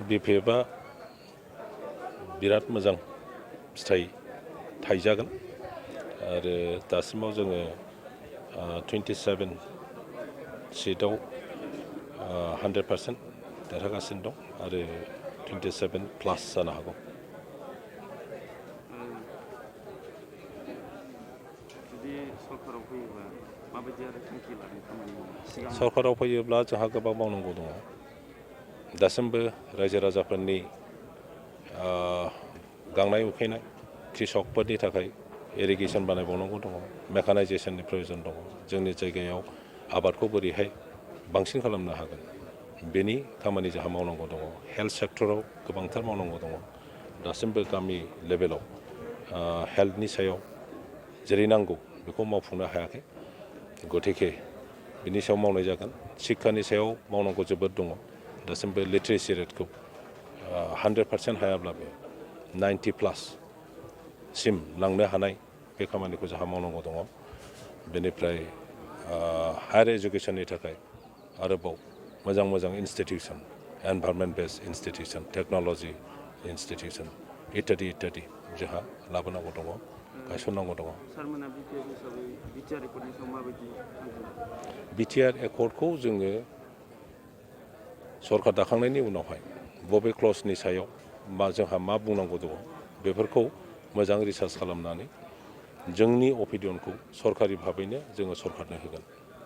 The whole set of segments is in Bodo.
BPFआ बिराद मोजां फिथाइ थाइजागोन आरो दासिमाव जोङो 27 सिटआव 100% देरहागासिनो दं आरो 27 प्लास जानो हागौ। जुदि सरकाराव फैयोब्ला माबायदि आरो थांखि लादों खामानि मावनो? सरकाराव फैयोब्ला जोंहा गोबां मावनांगौ दङ। दासिमबो रायजो राजाफोरनि गांनाय उखैनाय कृषकफोरनि थाखाय इरिगेसन बानायबावनांगौ दङ, मेकानाइजेसननि प्रयोजन दङ। जोंनि जायगायाव आबादखौ बोरैहाय बांसिन खालामनो हागोन बेनि खामानि जोंहा मावनांगौ दङ। हेल्थ सेक्टराव गोबांथार मावनांगौ दङ। दासिमबो गामि लेभेलाव हेल्थनि सायाव जेरै नांगौ बेखौ मावफुंनो हायाखै। गतिके बिनि सायाव मावनाय जागोन। शिक्षानि सायाव मावनांगौ जोबोद दङ। दासिमबो लिटारेसि रेटखौ 100% हायाब्लाबो 90+ सिम लांनो हानाय बे खामानिखौ जोंहा मावनांगौ दङ। बेनिफ्राय हायार एजुकेसननि थाखाय आरोबाव मोजां मोजां institution, environment based institution, technology institution इत्यादि जोंहा लाबोनांगौ दङ, गायसननांगौ दङ। सारमोना BPF हिसाबै बिटिआर एकर्डनि सायाव माबायदि थांखि लादों? बिटिआर एकर्डखौ जोङो सरकार दाखांनायनि उनावहाय बबे क्लजनि सायाव जोंहा मा बुंनांगौ दङ बेफोरखौ मोजां रिसार्च खालामनानै जोंनि अपिनियनखौ सरकारि भाबैनो जोङो सरकारनो होगोन।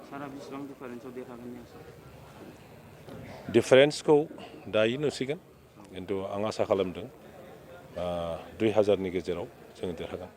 सारा बेसेबां डिफारेन्सआव देरहागोन होनना सानो? डिफारेन्सखौ दायो नुसिगोन, खिन्थु आं आसा खालामदों 2000नि गेजेराव जोङो देरहागोन।